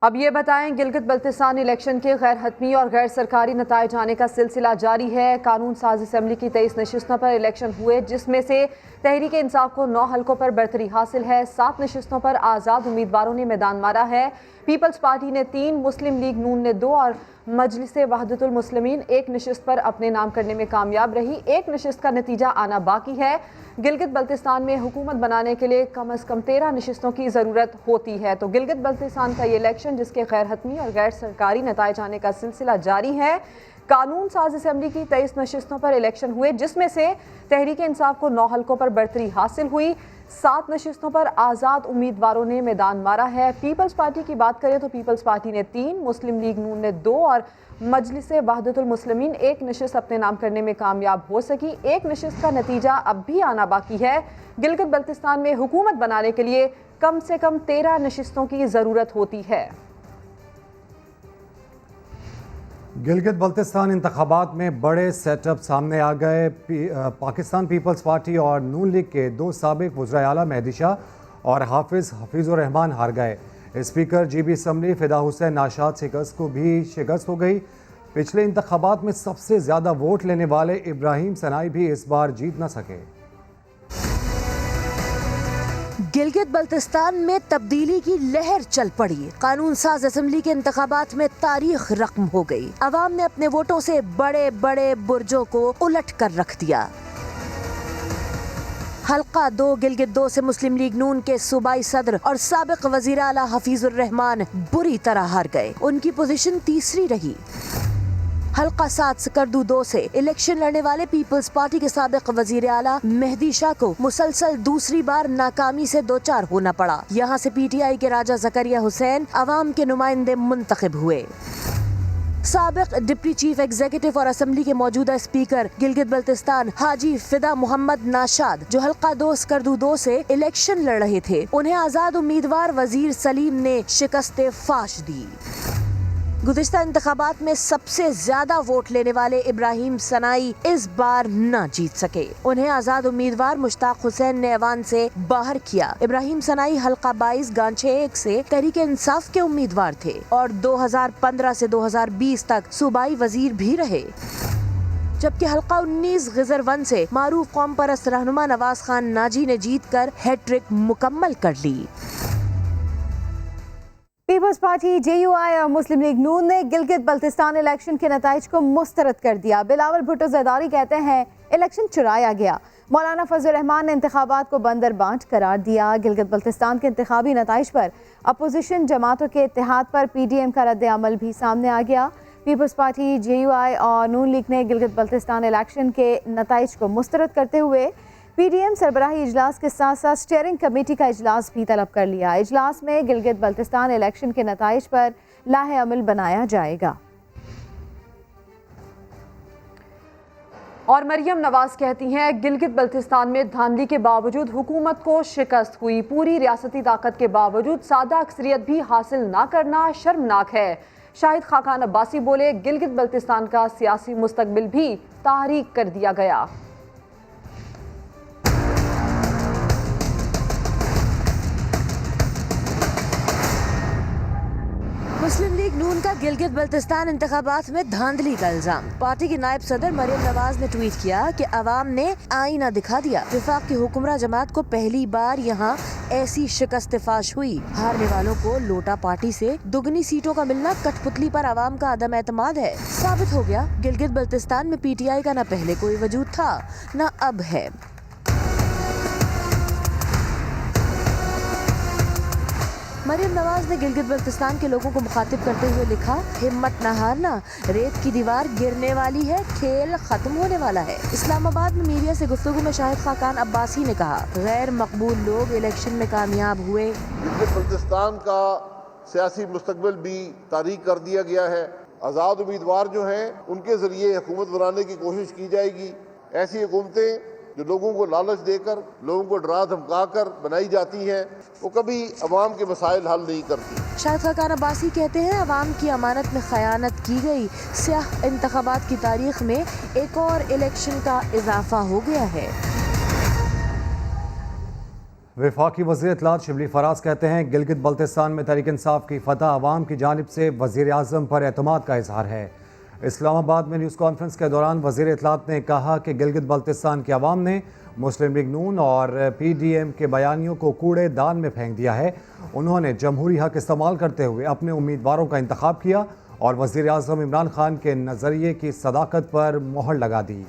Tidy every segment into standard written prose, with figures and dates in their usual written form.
اب یہ بتائیں، گلگت بلتستان الیکشن کے غیر حتمی اور غیر سرکاری نتائج آنے کا سلسلہ جاری ہے۔ قانون ساز اسمبلی کی 23 نشستوں پر الیکشن ہوئے، جس میں سے تحریک انصاف کو 9 حلقوں پر برتری حاصل ہے۔ 7 نشستوں پر آزاد امیدواروں نے میدان مارا ہے۔ پیپلز پارٹی نے 3، مسلم لیگ نون نے 2 اور مجلس وحدت المسلمین 1 نشست پر اپنے نام کرنے میں کامیاب رہی۔ 1 نشست کا نتیجہ آنا باقی ہے۔ گلگت بلتستان میں حکومت بنانے کے لیے کم از کم 13 نشستوں کی ضرورت ہوتی ہے۔ تو گلگت بلتستان کا یہ الیکشن، جس کے غیر حتمی اور غیر سرکاری نتائج آنے کا سلسلہ جاری ہے، قانون ساز اسمبلی کی 23 نشستوں پر الیکشن ہوئے، جس میں سے تحریک انصاف کو 9 حلقوں پر برتری حاصل ہوئی۔ 7 نشستوں پر آزاد امیدواروں نے میدان مارا ہے۔ پیپلز پارٹی کی بات کریں تو پیپلز پارٹی نے 3، مسلم لیگ نون نے 2 اور مجلس وحدت المسلمین 1 نشست اپنے نام کرنے میں کامیاب ہو سکی۔ 1 نشست کا نتیجہ اب بھی آنا باقی ہے۔ گلگت بلتستان میں حکومت بنانے کے لیے کم سے کم 13 نشستوں کی ضرورت ہوتی ہے۔ گلگت بلتستان انتخابات میں بڑے سیٹ اپ سامنے آ گئے۔ پاکستان پیپلز پارٹی اور نون لیگ کے 2 سابق وزراء اعلیٰ مہدی شاہ اور حفیظ الرحمان ہار گئے۔ اسپیکر جی بی اسمبلی فدا حسین ناشاد کو بھی شکست ہو گئی۔ پچھلے انتخابات میں سب سے زیادہ ووٹ لینے والے ابراہیم سنائی بھی اس بار جیت نہ سکے۔ گلگت بلتستان میں تبدیلی کی لہر چل پڑی۔ قانون ساز اسمبلی کے انتخابات میں تاریخ رقم ہو گئی۔ عوام نے اپنے ووٹوں سے بڑے بڑے برجوں کو الٹ کر رکھ دیا۔ حلقہ 2 گلگت 2 سے مسلم لیگ نون کے صوبائی صدر اور سابق وزیر اعلیٰ حفیظ الرحمان بری طرح ہار گئے۔ ان کی پوزیشن تیسری رہی۔ حلقہ 7 سکردو 2 سے الیکشن لڑنے والے پیپلز پارٹی کے سابق وزیر اعلیٰ مہدی شاہ کو مسلسل دوسری بار ناکامی سے دوچار ہونا پڑا۔ یہاں سے پی ٹی آئی کے راجہ زکریا حسین عوام کے نمائندے منتخب ہوئے۔ سابق ڈپٹی چیف ایگزیکٹو اور اسمبلی کے موجودہ اسپیکر گلگت بلتستان حاجی فدا محمد ناشاد، جو حلقہ 2 سکردو 2 سے الیکشن لڑ رہے تھے، انہیں آزاد امیدوار وزیر سلیم نے شکست فاش دی۔ گزشتہ انتخابات میں سب سے زیادہ ووٹ لینے والے ابراہیم سنائی اس بار نہ جیت سکے۔ انہیں آزاد امیدوار مشتاق حسین نے ایوان سے باہر کیا۔ ابراہیم سنائی حلقہ 22 گانچھے 1 سے تحریک انصاف کے امیدوار تھے اور 2015 سے 2020 تک صوبائی وزیر بھی رہے، جبکہ حلقہ 19 غزر 1 سے معروف قوم پرست رہنما نواز خان ناجی نے جیت کر ہیٹ ٹرک مکمل کر لی۔ پیپلز پارٹی، جے یو آئی اور مسلم لیگ نون نے گلگت بلتستان الیکشن کے نتائج کو مسترد کر دیا۔ بلاول بھٹو زرداری کہتے ہیں الیکشن چرایا گیا۔ مولانا فضل الرحمان نے انتخابات کو بندر بانٹ قرار دیا۔ گلگت بلتستان کے انتخابی نتائج پر اپوزیشن جماعتوں کے اتحاد پر پی ڈی ایم کا رد عمل بھی سامنے آ گیا۔ پیپلز پارٹی، جے یو آئی اور نون لیگ نے گلگت بلتستان الیکشن کے نتائج کو مسترد کرتے ہوئے پی ڈی ایم سربراہی اجلاس کے ساتھ ساتھ اسٹیئرنگ کمیٹی کا اجلاس بھی طلب کر لیا۔ اجلاس میں گلگت بلتستان الیکشن کے نتائج پر لاہ عمل بنایا جائے گا۔ اور مریم نواز کہتی ہیں گلگت بلتستان میں دھاندلی کے باوجود حکومت کو شکست ہوئی۔ پوری ریاستی طاقت کے باوجود سادہ اکثریت بھی حاصل نہ کرنا شرمناک ہے۔ شاہد خاقان عباسی بولے گلگت بلتستان کا سیاسی مستقبل بھی تاریک کر دیا گیا۔ مسلم لیگ نون کا گلگت بلتستان انتخابات میں دھاندلی کا الزام۔ پارٹی کی نائب صدر مریم نواز نے ٹویٹ کیا کہ عوام نے آئینہ دکھا دیا۔ وفاق کی حکمراں جماعت کو پہلی بار یہاں ایسی شکست فاش ہوئی۔ ہارنے والوں کو لوٹا پارٹی سے دگنی سیٹوں کا ملنا کٹ پتلی پر عوام کا عدم اعتماد ہے۔ ثابت ہو گیا گلگت بلتستان میں پی ٹی آئی کا نہ پہلے کوئی وجود تھا نہ اب ہے۔ مریم نواز نے گلگت بلتستان کے لوگوں کو مخاطب کرتے ہوئے لکھا، ہمت نہ ہارنا، ریت کی دیوار گرنے والی ہے، کھیل ختم ہونے والا ہے۔ اسلام آباد میں میڈیا سے گفتگو میں شاہد خاقان عباسی نے کہا، غیر مقبول لوگ الیکشن میں کامیاب ہوئے۔ گلگت بلتستان کا سیاسی مستقبل بھی تاریک کر دیا گیا ہے۔ آزاد امیدوار جو ہیں ان کے ذریعے حکومت بنانے کی کوشش کی جائے گی۔ ایسی حکومتیں جو لوگوں کو لالچ دے کر، لوگوں کو ڈرا دھمکا کر بنائی جاتی ہیں، وہ کبھی عوام کے مسائل حل نہیں کرتی۔ شاہد خاقان عباسی کہتے ہیں عوام کی امانت میں خیانت کی گئی۔ سیاہ انتخابات کی تاریخ میں ایک اور الیکشن کا اضافہ ہو گیا ہے۔ वफाकी वज़ीर इत्तलात शिबली फराज कहते हैं गिलगित बल्तिस्तान में तहरीक इंसाफ की फतह अवाम की जानिब से वज़ीर आज़म पर एतमाद का इजहार है। इस्लामाबाद में न्यूज़ कॉन्फ्रेंस के दौरान वज़ीर इत्तलात ने कहा कि गिलगित बल्तिस्तान की अवाम ने मुस्लिम लीग नून और PDM के बयानियों को कूड़े दान में फेंक दिया है। उन्होंने जमहूरी हक इस्तेमाल करते हुए अपने उम्मीदवारों का इंतखाब किया और वज़ीर आज़म इमरान खान के नज़रिए की सदाकत पर मोहर लगा दी।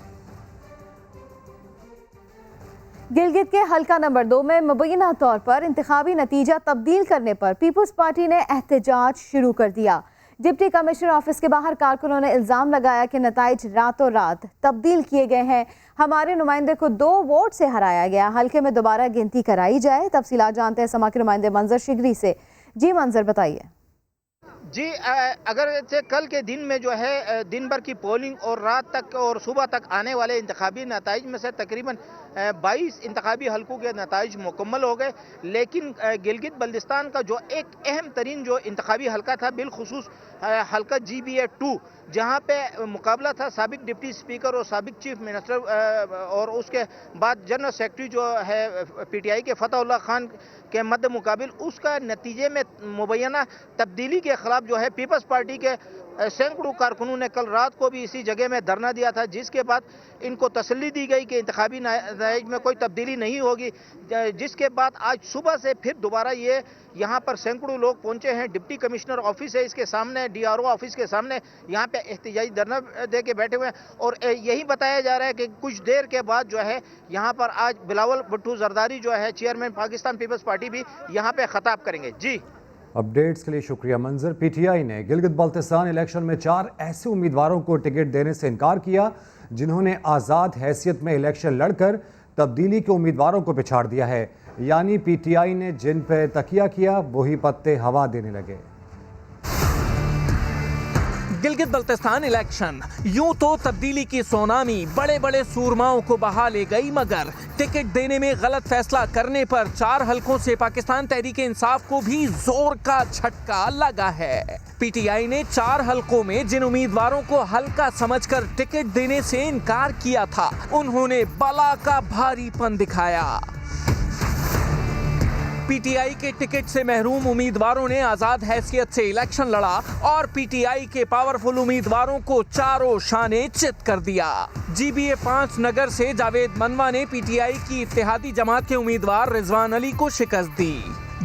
गिलगित के हल्का नंबर 2 में मुबैना तौर पर इंतखाबी नतीजा तब्दील करने पर पीपल्स पार्टी ने एहतजाज शुरू कर दिया। डिप्टी कमिश्नर ऑफिस के बाहर कारकुनों ने इल्ज़ाम लगाया कि नताइज रातों रात तब्दील किए गए हैं। हमारे नुमाइंदे को 2 वोट से हराया गया। हल्के में दोबारा गिनती कराई जाए। तफसीलात जानते हैं समा के नुमाइंदे मंजर शिगरी से। जी मंजर, बताइए। जी, अगर से कल के दिन में जो है दिन भर की पोलिंग और रात तक और सुबह तक आने वाले इंतखाबी नताइज में से तकरीबन 22 इंतखाबी हलकों के नताइज मुकम्मल हो गए, लेकिन गिलगित बल्तिस्तान का जो एक अहम तरीन जो इंतखाबी हलका था बिलखुसूस हलका GBA 2, जहाँ पे मुकाबला था साबिक डिप्टी स्पीकर और साबिक चीफ मिनिस्टर और उसके बाद जनरल सेक्रेटरी जो है PTI के फतहुल्लाह खान के मद्दे मुकाबिल, उसका नतीजे में मुबैना तब्दीली के खिलाफ जो है पीपल्स पार्टी के सैकड़ों कारकुनों ने कल रात को भी इसी जगह में धरना दिया था, जिसके बाद इनको तसल्ली दी गई कि इंतखाबी नतीजे में कोई तब्दीली नहीं होगी। जिसके बाद आज सुबह से फिर दोबारा ये यहाँ पर सैकड़ों लोग पहुँचे हैं। डिप्टी कमिश्नर ऑफिस है, इसके सामने DRO ऑफिस के सामने यहाँ पे एहतजाजी धरना दे के बैठे हुए हैं और यही बताया जा रहा है कि कुछ देर के बाद जो है यहाँ पर आज बिलावल भुट्टो जरदारी जो है चेयरमैन पाकिस्तान पीपल्स पार्टी भी यहाँ पे खिताब करेंगे। जी, अपडेट्स के लिए शुक्रिया मंजर। PTI ने गिलगित बल्तिस्तान इलेक्शन में 4 ऐसे उम्मीदवारों को टिकट देने से इनकार किया जिन्होंने आज़ाद हैसियत में इलेक्शन लड़कर तब्दीली के उम्मीदवारों को पिछाड़ दिया है। यानी PTI ने जिन पर तकिया किया वही पत्ते हवा देने लगे। गिलगित बल्तिस्तान इलेक्शन यूं तो तब्दीली की सोनामी बड़े बड़े सूरमाओं को बहा ले गई, मगर टिकट देने में गलत फैसला करने पर 4 हलकों से पाकिस्तान तहरीक इंसाफ को भी जोर का झटका लगा है। PTI ने 4 हलकों में जिन उम्मीदवारों को हल्का समझकर टिकट देने से इनकार किया था, उन्होंने बला का भारीपन दिखाया। PTI के टिकट से महरूम उम्मीदवारों ने आजाद हैसियत से इलेक्शन लड़ा और PTI के पावरफुल उम्मीदवारों को चारों शाने चित कर दिया। GBA 5 नगर से जावेद मनवा ने PTI की इत्तेहादी जमात के उम्मीदवार रिजवान अली को शिकस्त दी।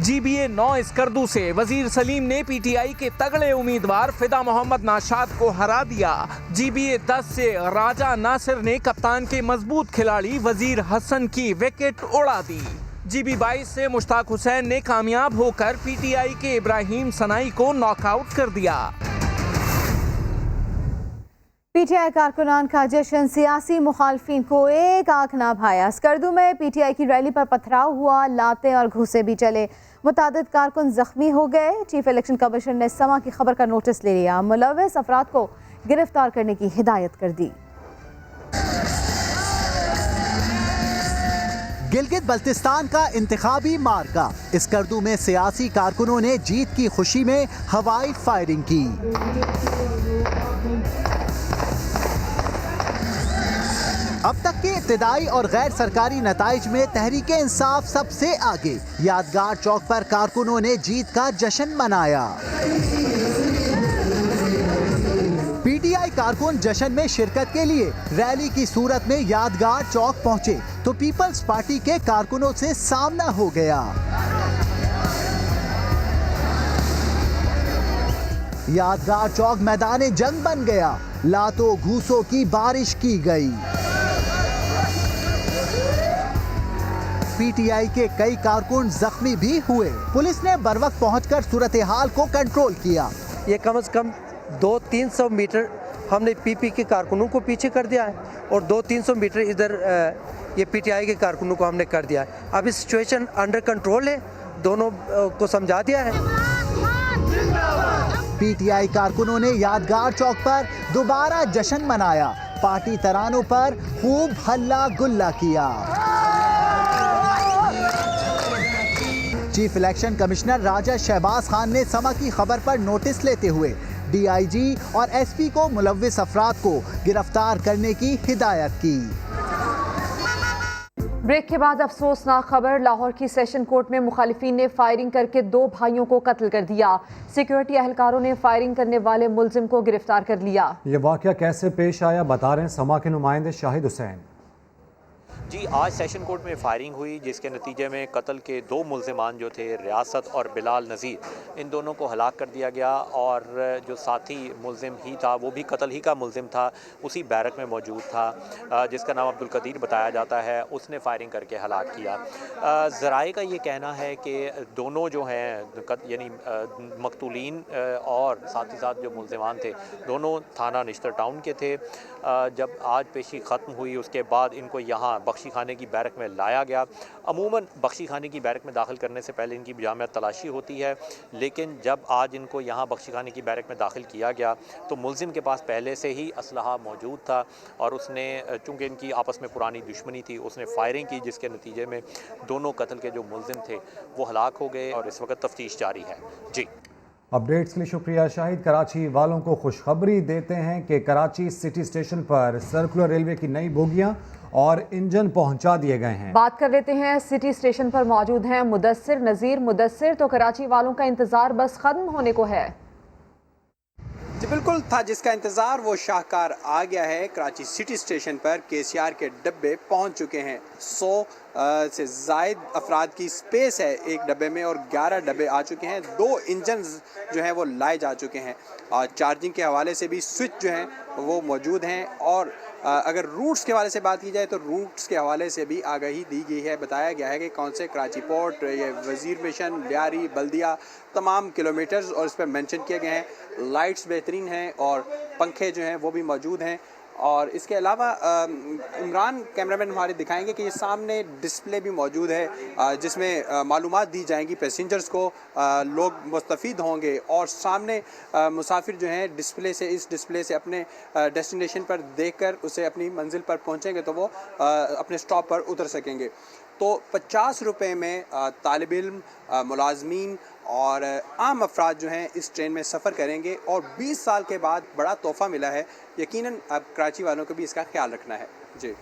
GBA 9 स्कर्दू से वजीर सलीम ने PTI के तगड़े उम्मीदवार फिदा मोहम्मद नाशाद को हरा दिया। GBA 10 से राजा नासिर ने कप्तान के मजबूत खिलाड़ी वजीर हसन की विकेट उड़ा दी। GB 22 से मुश्ताक हुसैन ने कामयाब होकर PTI के इब्राहिम सनाई को नॉकआउट कर दिया। PTI कारकुनान का जश्न सियासी मुखालफिन को एक आंख ना भाया। स्कर्दू में PTI की रैली पर पथराव हुआ, लाते और घूसे भी चले, मुतादिद कारकुन जख्मी हो गए। चीफ इलेक्शन कमिश्नर ने समा की खबर का नोटिस ले लिया, मुलव्विस अफराद को गिरफ्तार करने की हिदायत कर दी। गिलगित बल्तिस्तान का इंतखाबी मार्का, स्कर्दू में सियासी कारकुनों ने जीत की खुशी में हवाई फायरिंग की। अब तक के इब्तिदाई और गैर सरकारी नताइज में तहरीक इंसाफ सबसे आगे। यादगार चौक पर कारकुनों ने जीत का जश्न मनाया। PTI कारकुन जश्न में शिरकत के लिए रैली की सूरत में यादगार चौक पहुंचे तो पीपल्स पार्टी के कारकुनों से सामना हो गया। यादगार चौक मैदान जंग बन गया, लातों घूसों की बारिश की गई। PTI के कई कारकुन जख्मी भी हुए। पुलिस ने बरवक्त पहुंचकर सूरत हाल को कंट्रोल किया। ये कम से कम 200-300 मीटर हमने PP के कारकुनों को पीछे कर दिया है और 200-300 मीटर इधर ये PTI के कारकुनों को हमने कर दिया है। अभी सिचुएशन अंडर कंट्रोल है, दोनों को समझा दिया है। PTI कारकुनों ने यादगार चौक पर दोबारा जश्न मनाया, पार्टी तरानों पर खूब हल्ला गुल्ला किया। चीफ इलेक्शन कमिश्नर राजा शहबाज खान ने समा की खबर पर नोटिस लेते हुए DIG और SP को मुलव्विस अफराद को गिरफ्तार करने की हिदायत की। ब्रेक के बाद अफसोसनाक खबर, लाहौर की सेशन कोर्ट में मुखालिफिन ने फायरिंग करके 2 भाइयों को कत्ल कर दिया। सिक्योरिटी एहलकारों ने फायरिंग करने वाले मुलजिम को गिरफ्तार कर लिया। ये वाक़या कैसे पेश आया बता रहे हैं समा के नुमाइंदे शाहिद हुसैन। जी, आज सेशन कोर्ट में फायरिंग हुई जिसके नतीजे में कत्ल के 2 मुल्ज़िमान जो थे रियासत और बिलाल नज़ीर, इन दोनों को हलाक कर दिया गया और जो साथी मुल्ज़िम ही था वो भी कत्ल ही का मुल्ज़िम था, उसी बैरक में मौजूद था जिसका नाम अब्दुल कदीर बताया जाता है, उसने फायरिंग करके हलाक किया। ज़राए का ये कहना है कि दोनों जो हैं यानी मकतूलीन और साथ ही साथ जो मुल्ज़िमान थे दोनों थाना निश्तर टाउन के थे। जब आज पेशी ख़त्म हुई उसके बाद इनको यहाँ बख्शी खाने की बैरक में लाया गया। अमूमन बख्शी खाने की बैरक में दाखिल करने से पहले इनकी जामिया तलाशी होती है, लेकिन जब आज इनको यहाँ बख्शी खाने की बैरक में दाखिल किया गया तो मुल्ज़िम के पास पहले से ही असलहा मौजूद था और उसने, चूँकि इनकी आपस में पुरानी दुश्मनी थी, उसने फायरिंग की जिसके नतीजे में दोनों कत्ल के जो मुल्ज़िम थे वो हलाक हो गए और इस वक्त तफ्तीश जारी है। जी, अपडेट्स के लिए शुक्रिया शाहिद। कराची वालों को खुशखबरी देते हैं कि कराची सिटी स्टेशन पर सर्कुलर रेलवे की नई बोगियां और इंजन पहुंचा दिए गए हैं। बात कर लेते हैं, सिटी स्टेशन पर मौजूद हैं मुदस्सिर नज़ीर। मुदस्सिर, तो कराची वालों का इंतज़ार बस ख़त्म होने को है। जी बिल्कुल था, जिसका इंतज़ार वो शाहकार आ गया है। कराची सिटी स्टेशन पर KCR के डब्बे पहुंच चुके हैं। 100 से ज़ायद अफराद की स्पेस है एक डब्बे में और 11 डब्बे आ चुके हैं। 2 इंजन जो हैं वो लाए जा चुके हैं और चार्जिंग के हवाले से भी स्विच जो हैं वो मौजूद हैं। और अगर रूट्स के हवाले से बात की जाए तो रूट्स के हवाले से भी आगाही दी गई है। बताया गया है कि कौन से कराची पोर्ट, ये वज़ीर मिशन, लियारी, बल्दिया, तमाम किलोमीटर्स और इस पर मेंशन किए गए हैं। लाइट्स बेहतरीन हैं और पंखे जो हैं वो भी मौजूद हैं। और इसके अलावा इमरान कैमरामैन हमारे दिखाएंगे कि ये सामने डिस्प्ले भी मौजूद है जिसमें मालूमात दी जाएंगी पैसेंजर्स को, लोग मुस्तफ़ीद होंगे और सामने मुसाफिर जो हैं इस डिस्प्ले से अपने डेस्टिनेशन पर देखकर उसे अपनी मंजिल पर पहुंचेंगे तो वो अपने स्टॉप पर उतर सकेंगे। तो 50 रुपये में तालिब इल्म, मुलाजमीन और आम अफराद जो हैं इस ट्रेन में सफ़र करेंगे और 20 साल के बाद बड़ा तोहफ़ा मिला है। यकीनन अब कराची वालों को भी इसका ख्याल रखना है। जी,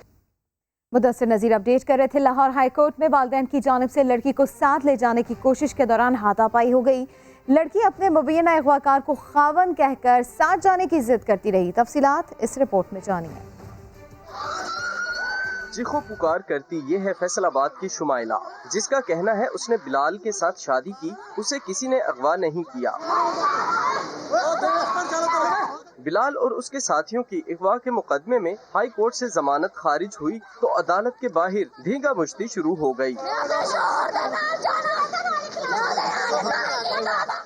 मुदस्सिर नज़ीर अपडेट कर रहे थे। लाहौर हाई कोर्ट में वालिदैन की जानिब से लड़की को साथ ले जाने की कोशिश के दौरान हाथापाई हो गई। लड़की अपने मुबैना अगवाकार को खावन कहकर साथ जाने की जिद करती रही। तफसीलात इस रिपोर्ट में जानिए। चीखो पुकार करती ये है फैसलाबाद की शुमाइला, जिसका कहना है उसने बिलाल के साथ शादी की, उसे किसी ने अगवा नहीं किया। बिलाल और उसके साथियों की अगवा के मुकदमे में हाई कोर्ट से जमानत खारिज हुई तो अदालत के बाहर धींगा मुश्ती शुरू हो गई।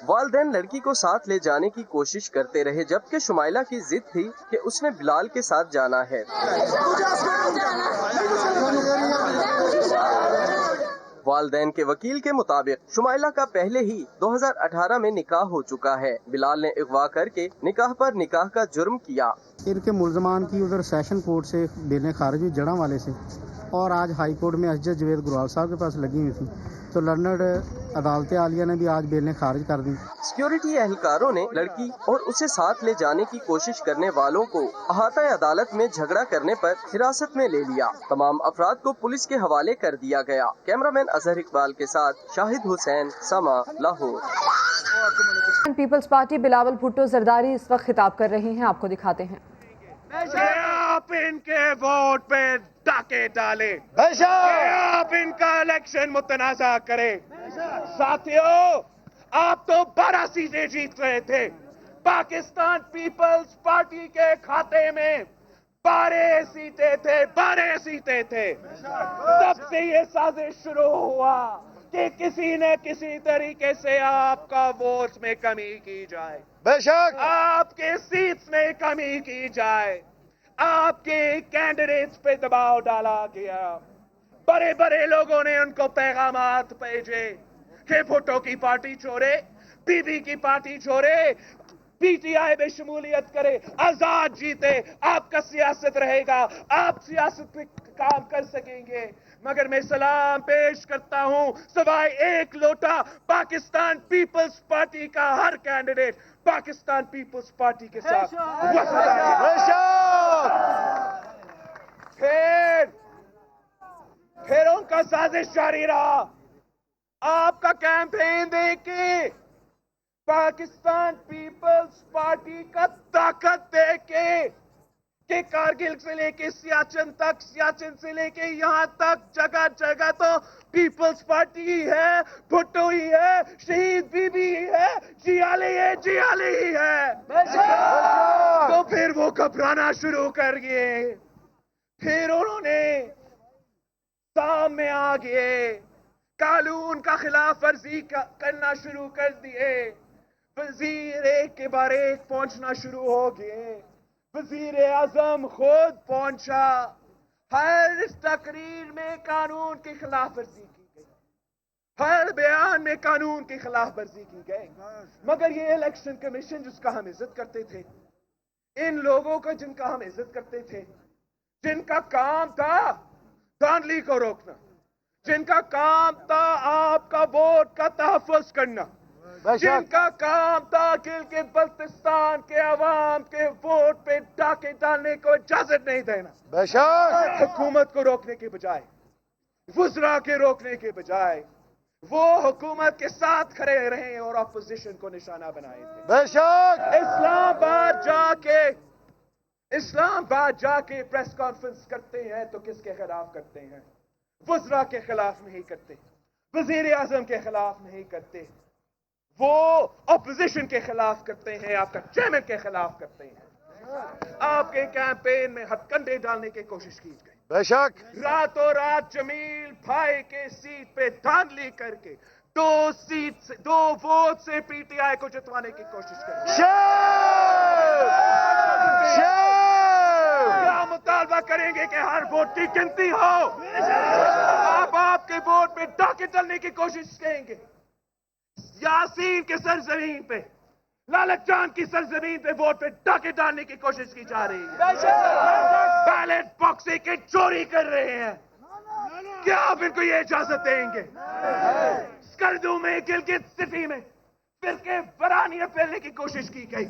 वालिदैन लड़की को साथ ले जाने की कोशिश करते रहे, जबकि शुमाइला की जिद थी कि उसने बिलाल के साथ जाना है। वालिदैन के वकील के मुताबिक शुमाइला का पहले ही 2018 में निकाह हो चुका है। बिलाल ने अगवा करके निकाह पर निकाह का जुर्म किया। इनके मुल्जमान की उधर सेशन कोर्ट से बेलें खारिज हुई जड़ा वाले से और आज हाई कोर्ट में जज जवेद गुरवाल साहब के पास लगी हुई थी, तो लर्नड अदालत आलिया ने भी आज बेलें खारिज कर दी। सिक्योरिटी एहलकारों ने लड़की और उसे साथ ले जाने की कोशिश करने वालों को अहाता अदालत में झगड़ा करने पर हिरासत में ले लिया। तमाम अफराद को पुलिस के हवाले कर दिया गया। कैमरामैन अजहर इकबाल के साथ शाहिद हुसैन, समा, लाहौर। पीपल्स पार्टी बिलावल भुट्टो जरदारी इस वक्त खिताब कर रही हैं, आपको दिखाते हैं। आप इनके वोट पे डाके डाले, आप इनका इलेक्शन मुतनाज़ा करें। साथियों, आप तो 12 सीटें जीत रहे थे। पाकिस्तान पीपल्स पार्टी के खाते में 12 सीटें थे। तब से ये साजिश शुरू हुआ कि किसी न किसी तरीके से आपका वोट में कमी की जाए, बेशक आपके सीट्स में कमी की जाए, आपके कैंडिडेट्स पे दबाव डाला गया। बड़े बड़े लोगों ने उनको पैगामात भेजे कि भुट्टो की पार्टी छोड़े, बीबी की पार्टी छोड़े, PTI में शमूलियत करे, आजाद जीते, आपका सियासत रहेगा, आप सियासत में काम कर सकेंगे। मगर मैं सलाम पेश करता हूं सवाए एक लोटा पाकिस्तान पीपल्स पार्टी का हर कैंडिडेट पाकिस्तान पीपल्स पार्टी के साथ फिर उनका साजिश जारी रहा। आपका कैंपेन देख के, पाकिस्तान पीपल्स पार्टी का ताकत देख के, कि कारगिल से लेके सियाचिन तक, सियाचिन से लेके यहां तक जगह जगह तो पीपल्स पार्टी ही है, भुट्टो ही है, शहीद बीबी ही है, जियाली ही है। तो फिर वो घबराना शुरू कर गए। फिर उन्होंने सामने आ गए, कानून का खिलाफ वर्जी करना शुरू कर दिए। वजीर एक के बाद एक पहुंचना शुरू हो गए। वजीर आजम खुद पहुंचा। हर इस तकरीर में कानून की खिलाफ वर्जी की गई, हर बयान में कानून की खिलाफ वर्जी की गई। मगर ये इलेक्शन कमीशन जिसका हम इज्जत करते थे, इन लोगों का जिनका हम इज्जत करते थे, जिनका काम था धांधली को रोकना, जिनका काम था आपका वोट का तहफ़्फ़ुज़ करना, जिनका काम था गिलगित बल्तिस्तान के अवाम के वोट पे डाके डालने को इजाजत नहीं देना, हुकूमत को रोकने के बजाय, वुज़रा के रोकने के बजाय वो हुकूमत के साथ खड़े रहे और अपोजिशन को निशाना बनाए थे। इस्लामाबाद जाके प्रेस कॉन्फ्रेंस करते हैं तो किसके खिलाफ करते हैं? वुज़रा के खिलाफ नहीं करते, वजीर आजम के खिलाफ नहीं करते, वो अपोजिशन के खिलाफ करते हैं, आपका चेयरमैन के खिलाफ करते हैं। आपके कैंपेन में हथकंडे डालने की कोशिश की गई। बेशक रातों रात जमील भाई के सीट पे धांधली करके 2 वोट से पीटीआई को जितवाने की कोशिश कर। क्या मुतालबा करेंगे कि हर वोट की गिनती हो? आप आपके वोट पे डाके डालने की कोशिश करेंगे। यासीन के सरजमीन पे, लालच जान की सरजमीन पे वोट पे डाके डालने की कोशिश की जा रही है। बैलेट बॉक्स के चोरी कर रहे हैं। क्या आप इनको ये इजाजत देंगे? स्कर्दू में, गिलगित सिटी में फिरके वरानियत फैलने की कोशिश की गई।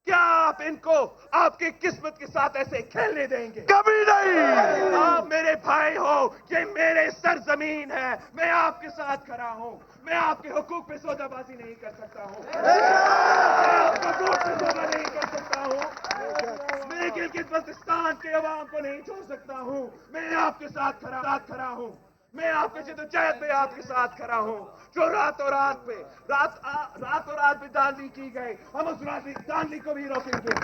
क्या आप इनको आपकी किस्मत के साथ ऐसे खेलने देंगे? कभी नहीं। आप मेरे भाई हो, ये मेरे सरजमीन है, मैं आपके साथ खड़ा हूं। मैं आपके हुकूक पे सौदाबाजी नहीं कर सकता हूं, आपका वोट पे सौदा नहीं कर सकता हूं, मैं गिलगित बल्तिस्तान के अवाम को नहीं छोड़ सकता हूं। मैं आपके साथ खड़ा हूं, मैं आपके जद्दोजहद पे आपके साथ खड़ा हूं। जो रातों रात पे धांधली की गई, हम उस धांधली को भी रोकेंगे।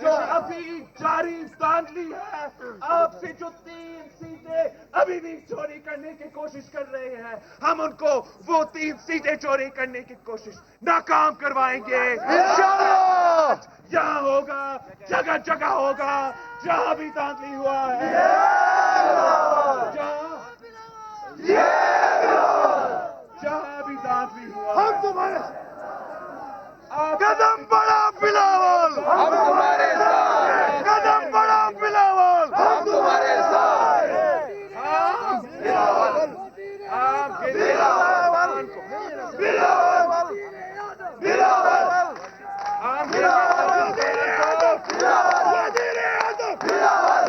जो अभी जारी धांधली है, आपसे जो 3 सीटें अभी भी चोरी करने की कोशिश कर रहे हैं, हम उनको वो 3 सीटें चोरी करने की कोशिश नाकाम करवाएंगे। यहाँ होगा, जगह जगह होगा, जहां भी धांधली हुआ है, जहां भी धांधली हुआ, हम तुम्हारे कदम बढ़ा बिलावल, हम तुम्हारे साथ, कदम बढ़ा बिलावल, हम तुम्हारे साथ, हम बिलावल, हम बिलावल, बिलावल, बिलावल, हम बिलावल, वज़ीर आज़म, वज़ीर आज़म,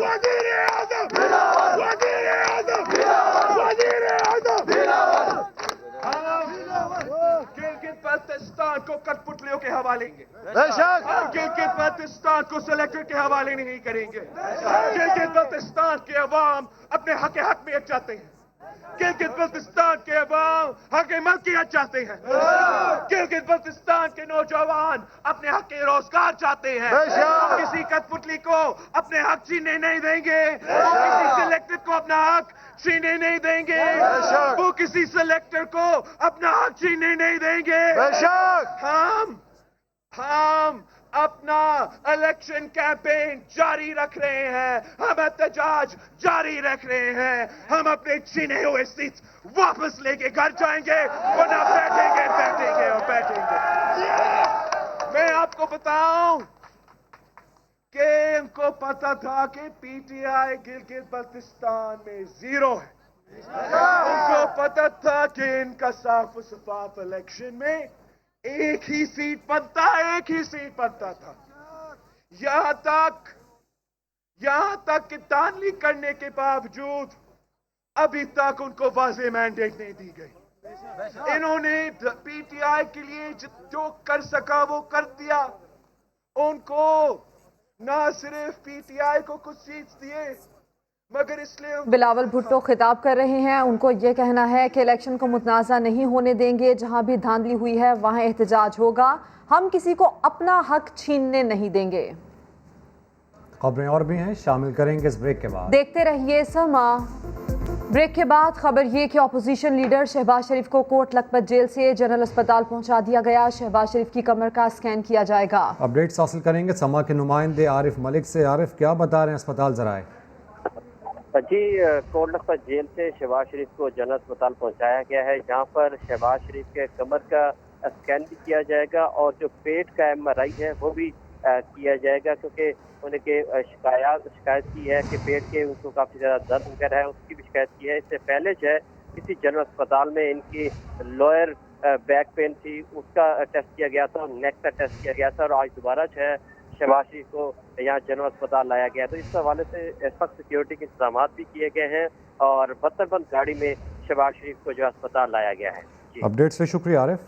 वज़ीर आज़म, वज़ीर आज़म, गिलगित बल्तिस्तान को कठपुतलियों के हवाले हम गिलगित बल्तिस्तान को सेलेक्टर के हवाले नहीं करेंगे। गिलगित बल्तिस्तान के अवाम अपने हक में चाहते हैं। गिलगित बल्तिस्तान के अवाम हक मलकियत चाहते हैं। गिलगित बल्तिस्तान के नौजवान अपने हक के रोजगार चाहते हैं। किसी कठपुतली को अपने हक छीनने नहीं देंगे, वो किसी सिलेक्टर को अपना हक छीनने नहीं देंगे, वो किसी सिलेक्टर को अपना हक छीनने नहीं देंगे। हम अपना इलेक्शन कैंपेन जारी रख रहे हैं, हम एहतजाज जारी रख रहे हैं। हम अपने छीने हुए सीट वापस लेके घर जाएंगे, वरना बैठेंगे। मैं आपको बताऊं कि इनको पता था कि पीटीआई गिलगित बल्तिस्तान में 0 है। उनको पता था कि इनका साफ शफाफ इलेक्शन में एक ही सीट बनता था। यहां तक कि धांधली करने के बावजूद अभी तक उनको वाज़ेह मैंडेट नहीं दी गई। इन्होंने पीटीआई के लिए जो कर सका वो कर दिया। उनको ना सिर्फ पीटीआई को कुछ सीट्स दिए मगर इसलिए बिलावल भुट्टो खिताब कर रहे हैं। उनको ये कहना है कि इलेक्शन को मुतनाज़ा नहीं होने देंगे, जहां भी धांधली हुई है वहां एहतजाज होगा, हम किसी को अपना हक छीनने नहीं देंगे। खबरें और भी हैं, शामिल करेंगे इस ब्रेक के बाद। देखते रहिए समा। ब्रेक के बाद खबर ये कि अपोजिशन लीडर शहबाज शरीफ को कोट लखपत जेल से जनरल अस्पताल पहुंचा दिया गया। शहबाज शरीफ की कमर का स्कैन किया जाएगा। अपडेट्स हासिल करेंगे समा के नुमाइंदे आरिफ मलिक से। आरिफ, क्या बता रहे हैं अस्पताल जराए? जी, कोट लखपत जेल से शहबाज शरीफ को जनरल अस्पताल पहुंचाया गया है, जहां पर शहबाज शरीफ के कमर का स्कैन भी किया जाएगा और जो पेट का MRI है वो भी किया जाएगा, क्योंकि उनके शिकायत की है कि पेट के उनको काफ़ी ज़्यादा दर्द वगैरह है, उसकी भी शिकायत की है। इससे पहले जो है किसी जनरल अस्पताल में इनकी लोअर बैक पेन थी, उसका टेस्ट किया गया था, नेक का टेस्ट किया गया था और आज दोबारा जो है शहबाज शरीफ को यहाँ जनरल अस्पताल लाया गया। तो इस हवाले से सख्त सिक्योरिटी के इंतजाम भी किए गए हैं और बंद गाड़ी में शहबाज शरीफ को जो अस्पताल लाया गया है। अपडेट्स से शुक्रिया आरिफ।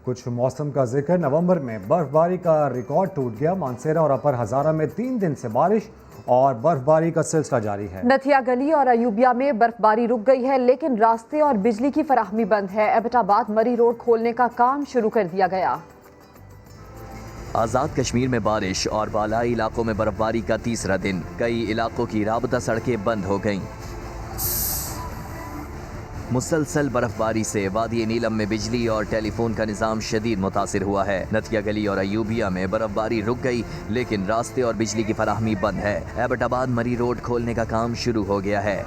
कुछ मौसम का जिक्र। नवंबर में बर्फबारी का रिकॉर्ड टूट गया। मानसेरा और अपर हजारा में 3 दिन से बारिश और बर्फबारी का सिलसिला जारी है। नथिया गली और अयूबिया में बर्फबारी रुक गई है, लेकिन रास्ते और बिजली की फराहमी बंद है। एबटाबाद मरी रोड खोलने का काम शुरू कर दिया गया। आज़ाद कश्मीर में बारिश और बालाई इलाकों में बर्फबारी का तीसरा दिन। कई इलाकों की राबता सड़कें बंद हो गईं। मुसलसल बर्फबारी से वादी नीलम में बिजली और टेलीफोन का निज़ाम शदीद मुतासिर हुआ है। नथिया गली और अयूबिया में बर्फबारी रुक गई, लेकिन रास्ते और बिजली की फराहमी बंद है। एबटाबाद मरी रोड खोलने का काम शुरू हो गया है।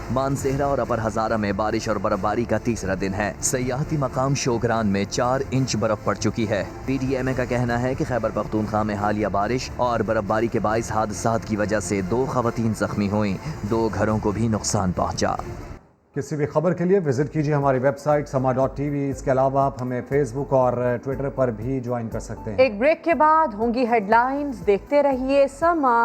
मानसेहरा और अपर हजारा में बारिश और बर्फबारी का तीसरा दिन है। सयाहती मकाम शोगरान में 4 इंच बर्फ पड़ चुकी है। PTMA का कहना है कि खैबर पख्तूनख्वा में हालिया बारिश और बर्फबारी के बाइस हादसात की वजह से 2 खवातीन जख्मी हुई, 2 घरों को भी नुकसान पहुंचा। किसी भी खबर के लिए विजिट कीजिए हमारी वेबसाइट sama.tv। इसके अलावा आप हमें फेसबुक और ट्विटर पर भी ज्वाइन कर सकते हैं। एक ब्रेक के बाद होंगी हेडलाइंस। देखते रहिए समा।